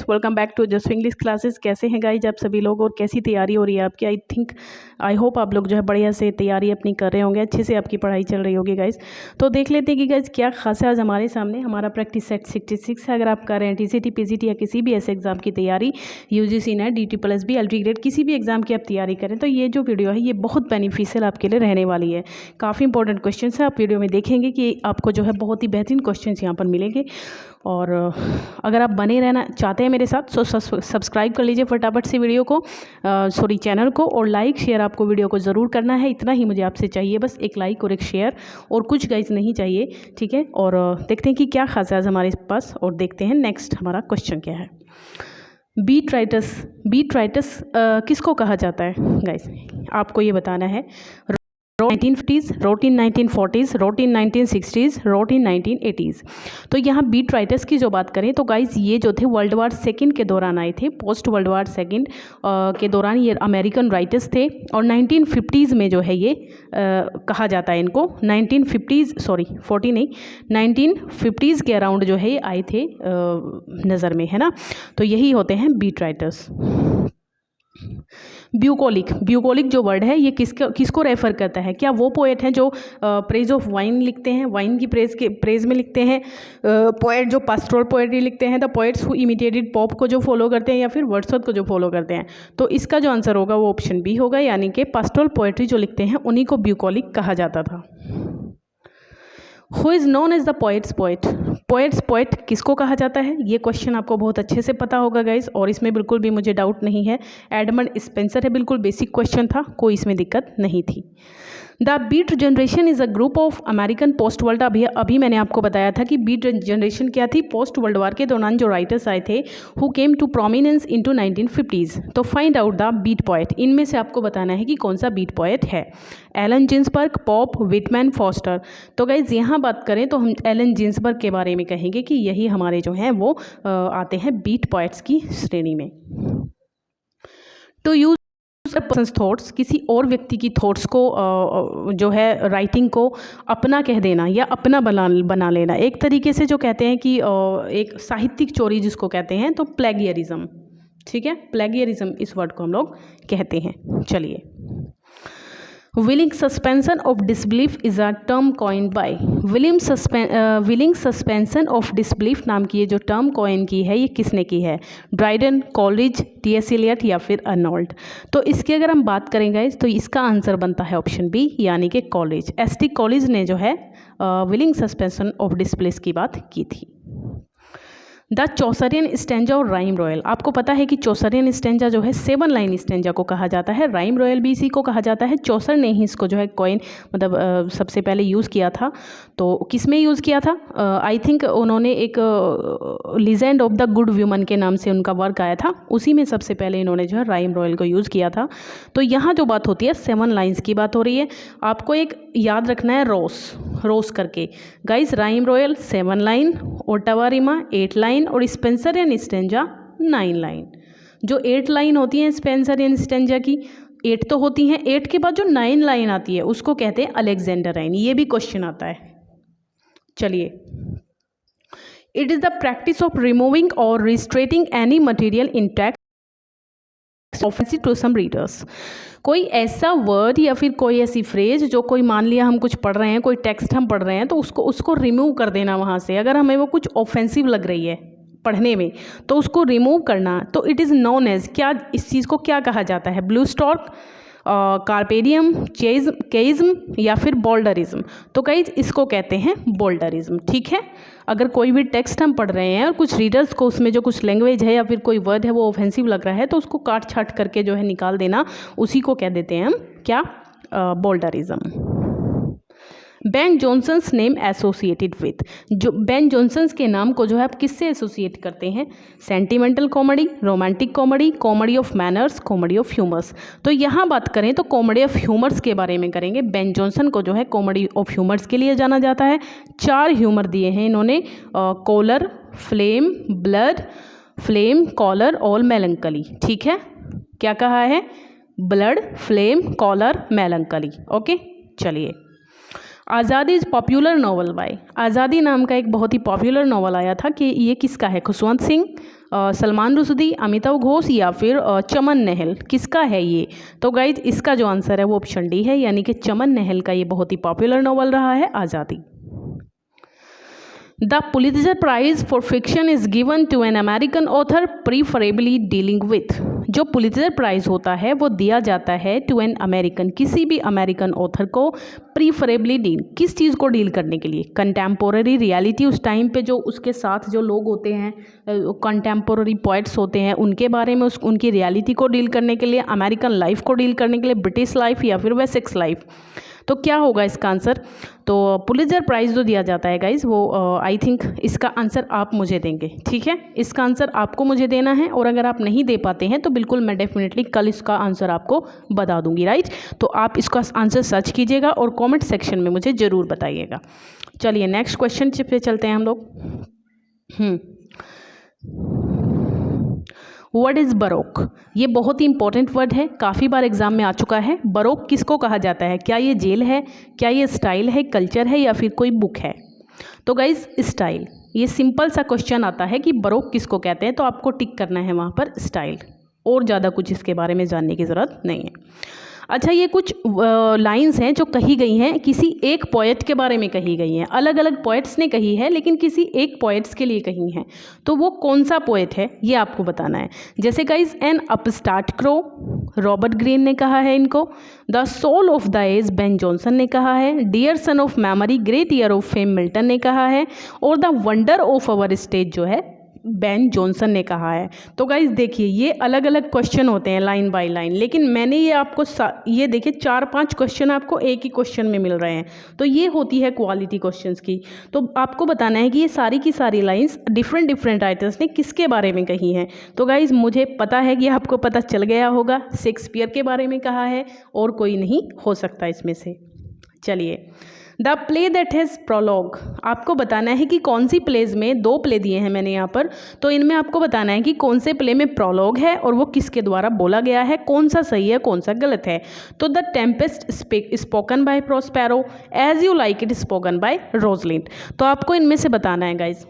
Welcome back to just English classes. कैसे हैं guys आप सभी लोग और कैसी तैयारी हो रही है आपकी? आई होप आप लोग जो है बढ़िया से तैयारी अपनी कर रहे होंगे, अच्छे से आपकी पढ़ाई चल रही होगी गाइज। तो देख लेते हैं कि गाइज क्या खास है आज हमारे सामने। हमारा प्रैक्टिस सेट 66 है। अगर आप कर रहे हैं टीसीटी, पीजीटी या किसी भी ऐसे एग्जाम की तैयारी, UGC net, DT+B, LT grade, किसी भी एग्जाम की आप तैयारी करें तो ये जो वीडियो है ये बहुत बेनिफिशियल आपके लिए रहने वाली है। काफ़ी इंपॉर्टेंट क्वेश्चन है, आप वीडियो में देखेंगे कि आपको जो है बहुत ही बेहतरीन क्वेश्चन यहाँ पर मिलेंगे। और अगर आप बने रहना चाहते हैं मेरे साथ तो सब्सक्राइब कर लीजिए फटाफट से वीडियो को, चैनल को, और लाइक शेयर आपको वीडियो को ज़रूर करना है। इतना ही मुझे आपसे चाहिए, बस एक लाइक और एक शेयर, और कुछ गाइज नहीं चाहिए, ठीक है। और देखते हैं कि क्या खास है आज हमारे पास, और देखते हैं नेक्स्ट हमारा क्वेश्चन क्या है। बीट राइटर्स किसको कहा जाता है गाइज? आपको ये बताना है। 1950s, wrote in 1940s, wrote in 1960s, wrote in 1980s। तो यहाँ बीट राइटर्स की जो बात करें तो गाइज ये जो थे वर्ल्ड वार सेकंड के दौरान आए थे। पोस्ट वर्ल्ड वार सेकंड के दौरान ये अमेरिकन राइटर्स थे, और 1950s में जो है ये कहा जाता है इनको। 1950s के अराउंड जो है ये आए थे नज़र में, है ना। तो यही होते हैं बीट राइटर्स। ब्यूकोलिक जो वर्ड है ये किसको रेफर करता है? क्या वो पोएट हैं जो प्रेज ऑफ वाइन लिखते हैं, वाइन की प्रेज में लिखते हैं? पोएट जो पास्टोरल पोएट्री लिखते हैं, the poets who imitated pop को जो फॉलो करते हैं, या फिर वर्ड्सवर्थ को जो फॉलो करते हैं? तो इसका जो आंसर होगा वो ऑप्शन बी होगा, यानी कि पास्टोरल पोएट्री जो लिखते हैं उन्हीं को ब्यूकोलिक कहा जाता था। Who is known as the poet's poet किसको कहा जाता है? ये क्वेश्चन आपको बहुत अच्छे से पता होगा गाइज, और इसमें बिल्कुल भी मुझे डाउट नहीं है। एडमंड स्पेंसर है, बिल्कुल बेसिक क्वेश्चन था, कोई इसमें दिक्कत नहीं थी। The beat generation is a group of American post world. अभी मैंने आपको बताया था कि बीट जनरेशन क्या थी? पोस्ट वर्ल्ड वार के दौरान जो राइटर्स आए थे, who came to prominence into 1950s। तो find out the beat poet. इनमें से आपको बताना है कि कौन सा बीट पोएट है। Allen Ginsberg, Pope, Whitman, Foster. तो गाइज यहाँ बात करें तो हम एलन जिन्सबर्ग के बारे में कहेंगे कि यही हमारे जो हैं वो आते हैं बीट पोएट्स की श्रेणी में। टू यूज पर्सन्स थॉट्स, किसी और व्यक्ति की थॉट्स को जो है राइटिंग को अपना कह देना या अपना बना लेना। एक तरीके से जो कहते हैं कि एक साहित्यिक चोरी जिसको कहते हैं, तो प्लेगियरिज्म, ठीक है। प्लेगियरिज्म इस वर्ड को हम लोग कहते हैं। चलिए, willing suspension of disbelief is a term coined bye. Willing suspension of disbelief नाम की ये जो टर्म कॉइन की है ये किसने की है? Dryden, college, T.S. एलियट या फिर अर्नोल्ड। तो इसकी अगर हम बात करेंगे तो इसका आंसर बनता है ऑप्शन बी, यानी कि कॉलेज। S.T. कॉलेज ने जो है विलिंग सस्पेंशन ऑफ डिसबिलीफ की बात की थी। द चौसरियन स्टेंजा और राइम रॉयल। आपको पता है कि चौसरियन स्टेंजा जो है 7 लाइन स्टेंजा को कहा जाता है, राइम रॉयल भी इसी को कहा जाता है। चौसर ने ही इसको जो है कॉइन मतलब सबसे पहले यूज़ किया था। तो किस में यूज़ किया था? आई थिंक उन्होंने एक legend of the good woman के नाम से उनका वर्क आया था, उसी में सबसे पहले इन्होंने जो है राइम रॉयल को यूज़ किया था। तो यहाँ जो बात होती है 7 लाइन्स की बात हो रही है। आपको एक याद रखना है रोस करके guys. Rhyme royal 7 line, Ottawa Rima 8 line, और स्पेंसर एंड स्टेंजा 9 लाइन। जो 8 लाइन होती हैं स्पेंसर एंड स्टेंजा की, 8 तो होती हैं, 8 के बाद जो 9 लाइन आती है उसको कहते हैं अलेक्जेंडराइन। ये भी क्वेश्चन आता है। चलिए, it is the practice of removing or restating any material in text offensive to some readers. कोई ऐसा वर्ड या फिर कोई ऐसी फ्रेज जो कोई, मान लिया हम कुछ पढ़ रहे हैं, कोई टेक्स्ट हम पढ़ रहे हैं, तो उसको रिमूव कर देना वहाँ से। अगर हमें वो कुछ ऑफेंसिव लग रही है पढ़ने में तो उसको रिमूव करना, तो इट इज़ नोन एज, क्या इस चीज़ को क्या कहा जाता है? ब्लू स्टॉक, कार्पेडियम, केइज्म या फिर बोल्डरिज्म। तो गाइज इसको कहते हैं बोल्डरिज्म, ठीक है। अगर कोई भी टेक्स्ट हम पढ़ रहे हैं और कुछ रीडर्स को उसमें जो कुछ लैंग्वेज है या फिर कोई वर्ड है वो ऑफेंसिव लग रहा है, तो उसको काट छाट करके जो है निकाल देना, उसी को कह देते हैं हम क्या? Bowdlerism. Ben Johnson's name associated with. जो बेन जॉनसन्स के नाम को जो है आप किससे एसोसिएट करते हैं? Sentimental comedy, romantic comedy, comedy of manners, comedy of humours. तो यहाँ बात करें तो कॉमेडी ऑफ ह्यूमर्स के बारे में करेंगे। बेन जॉनसन को जो है कॉमेडी ऑफ ह्यूमर्स के लिए जाना जाता है। 4 ह्यूमर दिए हैं इन्होंने, choler, phlegm, blood, phlegm, choler और मेलंकली, ठीक है। क्या कहा है? Blood, phlegm, choler, melancholy. Okay, चलिए Azadi is popular novel bye, आज़ादी नाम का एक बहुत ही पॉपुलर नॉवल आया था कि ये किसका है? खुशवंत सिंह, सलमान रुश्दी, अमिताभ घोष या फिर चमन नहल, किसका है ये? तो गाइज इसका जो आंसर है वो ऑप्शन डी है, यानी कि चमन नहल का ये बहुत ही पॉपुलर नॉवल रहा है Azadi. The Pulitzer prize for fiction is given to an American author preferably dealing with, जो पुलित्ज़र प्राइज होता है वो दिया जाता है टू एन अमेरिकन, किसी भी अमेरिकन ऑथर को प्रीफरेबली डील, किस चीज़ को डील करने के लिए? कंटेम्पोररी रियलिटी, उस टाइम पे जो उसके साथ जो लोग होते हैं, कंटेम्पोररी पोइट्स होते हैं, उनके बारे में उनकी रियलिटी को डील करने के लिए, अमेरिकन लाइफ को डील करने के लिए, ब्रिटिश लाइफ या फिर वेसेक्स लाइफ। तो क्या होगा इसका आंसर? तो पुलित्ज़र प्राइज़ जो दिया जाता है गाइज वो आई थिंक इसका आंसर आप मुझे देंगे, ठीक है? इसका आंसर आपको मुझे देना है, और अगर आप नहीं दे पाते हैं तो बिल्कुल मैं डेफिनेटली कल इसका आंसर आपको बता दूंगी, राइट? तो आप इसका आंसर सर्च कीजिएगा और कमेंट सेक्शन में मुझे ज़रूर बताइएगा। चलिए नेक्स्ट क्वेश्चन पे चलते हैं हम लोग। What is baroque? ये बहुत ही इंपॉर्टेंट वर्ड है, काफ़ी बार एग्जाम में आ चुका है। बरोक किसको कहा जाता है? क्या ये जेल है, क्या ये स्टाइल है, कल्चर है या फिर कोई बुक है? तो गाइज स्टाइल, ये सिंपल सा क्वेश्चन आता है कि बरोक किसको कहते हैं, तो आपको टिक करना है वहाँ पर स्टाइल, और ज़्यादा कुछ इसके बारे में जानने की ज़रूरत नहीं है। अच्छा, ये कुछ लाइंस हैं जो कही गई हैं, किसी एक पोएट के बारे में कही गई हैं, अलग अलग पोएट्स ने कही है लेकिन किसी एक पोएट्स के लिए कही हैं, तो वो कौन सा पोएट है ये आपको बताना है। जैसे guys an upstart crow, Robert Greene ने कहा है इनको। The soul of the age, Ben Jonson ने कहा है। Dear son of memory, great heir of fame, Milton ने कहा है। और the wonder of our stage जो है बेन जॉनसन ने कहा है। तो गाइज देखिए ये अलग अलग क्वेश्चन होते हैं लाइन बाय लाइन, लेकिन मैंने ये आपको ये देखिए 4-5 क्वेश्चन आपको एक ही क्वेश्चन में मिल रहे हैं, तो ये होती है क्वालिटी क्वेश्चंस की। तो आपको बताना है कि ये सारी की सारी लाइंस डिफरेंट राइटर्स ने किसके बारे में कही हैं। तो गाइज मुझे पता है कि आपको पता चल गया होगा, शेक्सपियर के बारे में कहा है, और कोई नहीं हो सकता इसमें से। चलिए, the play that has prologue, आपको बताना है कि कौन सी प्लेज में, 2 प्ले दिए हैं मैंने यहाँ पर, तो इनमें आपको बताना है कि कौन से प्ले में प्रोलॉग है और वो किसके द्वारा बोला गया है, कौन सा सही है कौन सा गलत है। तो the Tempest spoken by Prospero, as you like it spoken by Rosalind. तो आपको इनमें से बताना है गाइज।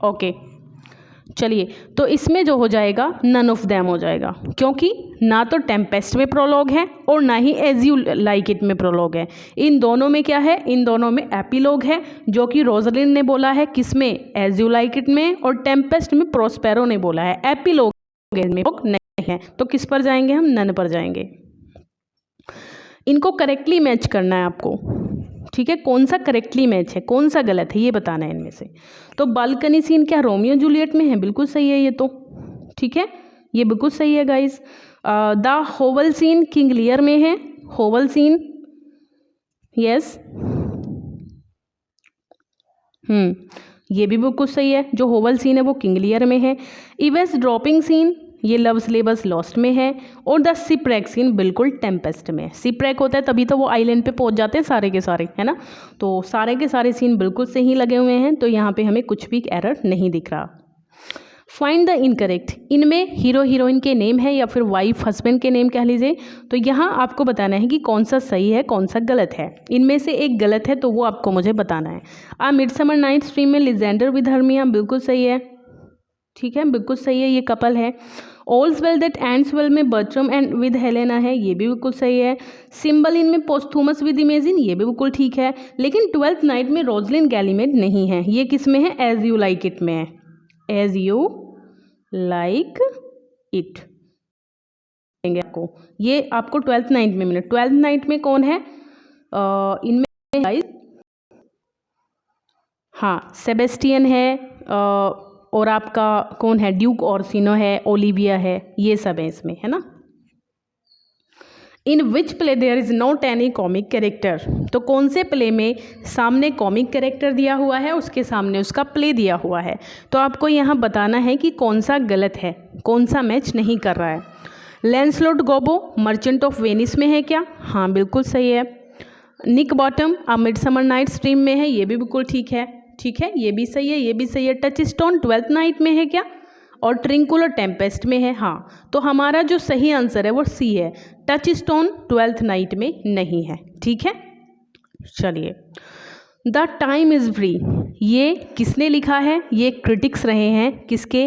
ओके चलिए, तो इसमें जो हो जाएगा नन ऑफ देम हो जाएगा, क्योंकि ना तो टेम्पेस्ट में प्रोलॉग है और ना ही एज यू लाइक इट में प्रोलॉग है। इन दोनों में क्या है? इन दोनों में एपिलॉग है, जो कि रोजलिन ने बोला है किसमें? एज यू लाइक इट में, और टेम्पेस्ट में प्रोस्पेरो ने बोला है। एपिलॉग में नहीं है, तो किस पर जाएंगे हम? नन पर जाएंगे। इनको करेक्टली मैच करना है आपको, ठीक है? कौन सा करेक्टली मैच है, कौन सा गलत है, ये बताना है इनमें से। तो बालकनी सीन क्या रोमियो जूलियट में है? बिल्कुल सही है ये तो, ठीक है, ये बिल्कुल सही है गाइज। द होवल सीन किंग लियर में है, होवल सीन, यस, ये भी बिल्कुल सही है, जो होवल सीन है वो किंग लियर में है। इवेस ड्रॉपिंग सीन ये लव सिलेबस लॉस्ट में है, और द शिपरेक सीन बिल्कुल टेम्पेस्ट में। शिपरेक होता है तभी तो वो आइलैंड पे पहुंच जाते हैं सारे के सारे, है ना? तो सारे के सारे सीन बिल्कुल सही लगे हुए हैं, तो यहाँ पे हमें कुछ भी एरर नहीं दिख रहा। फाइंड द इनकरेक्ट, इनमें हीरो हीरोइन के नेम है या फिर वाइफ हस्बैंड के नेम कह लीजिए, तो यहाँ आपको बताना है कि कौन सा सही है कौन सा गलत है। इनमें से एक गलत है तो वो आपको मुझे बताना है। आ मिडसमर नाइट्स ड्रीम में लिजेंडर विद हर्मिया बिल्कुल सही है, ठीक है, बिल्कुल सही है, ये कपल है। ऑल्स वेल दैट एंड्स वेल में बर्ट्रम एंड विद हेलेना है, ये भी बिल्कुल सही है। सिंबल इन में पोस्थुमस विद इमेजिन, ये भी बिल्कुल ठीक है। लेकिन 12th नाइट में रोजलिन गैलीमेट नहीं है, ये किस में है? एज यू लाइक इट में है, एज यू लाइक इट आपको, ये आपको 12th नाइट में मिले। 12th नाइट में कौन है इनमें गाइस? हाँ, सेबेस्टियन है, और आपका कौन है? ड्यूक ऑर्सिनो है, ओलिविया है, ये सब है इसमें, है ना? In which play there is not any comic character, तो कौन से प्ले में सामने कॉमिक कैरेक्टर दिया हुआ है, उसके सामने उसका प्ले दिया हुआ है। तो आपको यहाँ बताना है कि कौन सा गलत है, कौन सा मैच नहीं कर रहा है। Lancelot Gobo merchant of Venice में है क्या? हाँ बिल्कुल सही है। निक बॉटम अ मिडसमर नाइट्स ड्रीम में है, ये भी बिल्कुल ठीक है, ठीक है, ये भी सही है, ये भी सही है। टच स्टोन 12th नाइट में है क्या? और ट्रिंकुलर टेम्पेस्ट में है, हाँ। तो हमारा जो सही आंसर है वो सी है, टच स्टोन 12th नाइट में नहीं है, ठीक है। चलिए, द टाइम इज़ फ्री, ये किसने लिखा है? ये क्रिटिक्स रहे हैं किसके?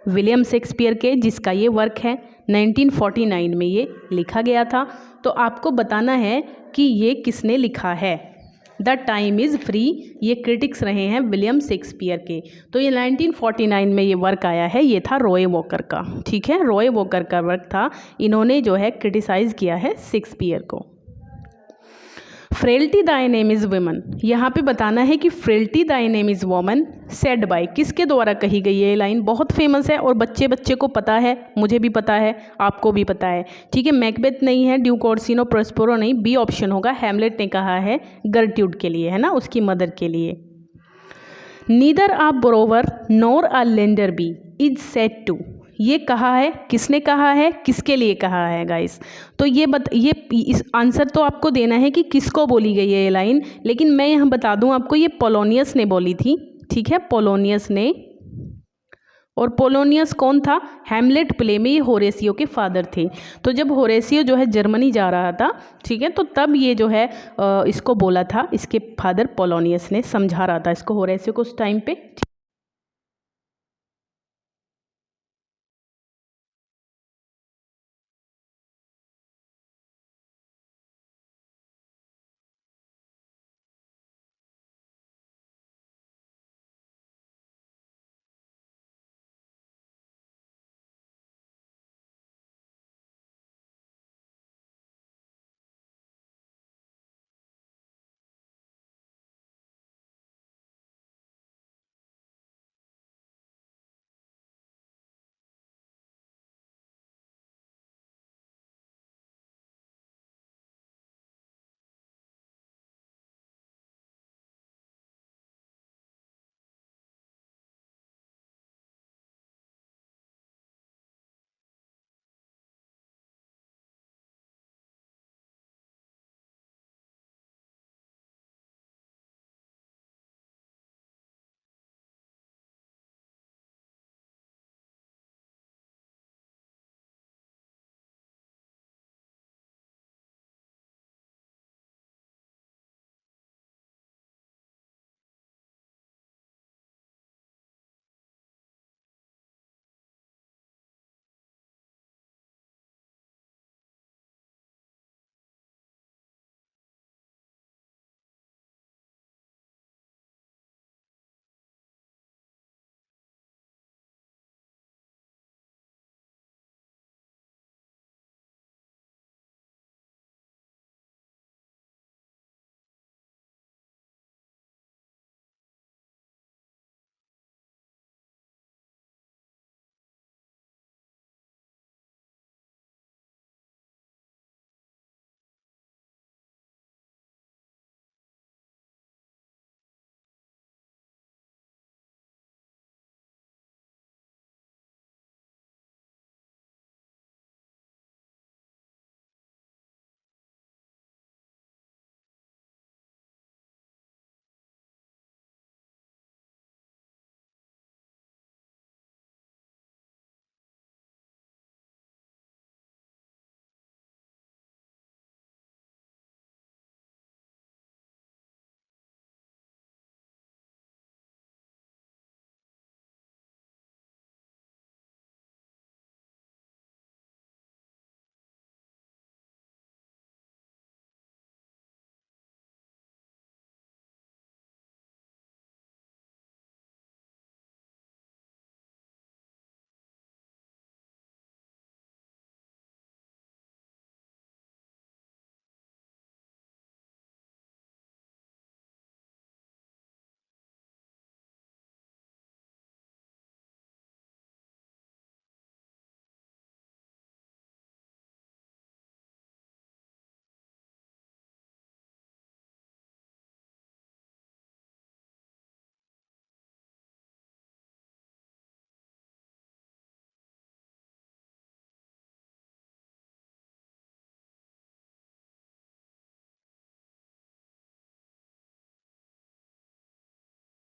विलियम शेक्सपियर के, जिसका ये वर्क है 1949 में ये लिखा गया था। तो आपको बताना है कि ये किसने लिखा है। द टाइम इज़ फ्री, ये क्रिटिक्स रहे हैं विलियम शेक्सपियर के। तो ये 1949 में ये वर्क आया है, ये था रॉय वॉकर का। ठीक है, रॉय वॉकर का वर्क था, इन्होंने जो है क्रिटिसाइज़ किया है शेक्सपियर को। Frailty Dai name is woman, यहाँ पे बताना है कि frailty Dai name is woman said bye, किसके द्वारा कही गई ये लाइन? बहुत फेमस है और बच्चे बच्चे को पता है, मुझे भी पता है, आपको भी पता है। ठीक है, मैकबेथ नहीं है, ड्यूक ओर्सिनो, प्रोस्पेरो नहीं, बी ऑप्शन होगा। हैमलेट ने कहा है गर्ट्यूड के लिए, है ना, उसकी मदर के लिए। Neither a borrower nor a lender be is said to, ये कहा है, किसने कहा है, किसके लिए कहा है गाइस? तो ये इस आंसर तो आपको देना है कि किसको बोली गई है ये लाइन, लेकिन मैं यहाँ बता दूँ आपको, ये पोलोनियस ने बोली थी। ठीक है, पोलोनियस ने। और पोलोनियस कौन था? हैमलेट प्ले में ये होरेसियो के फादर थे। तो जब होरेसियो जो है जर्मनी जा रहा था, ठीक है, तो तब ये जो है इसको बोला था, इसके फादर पोलोनियस ने समझा रहा था इसको, होरेसियो को उस टाइम पे।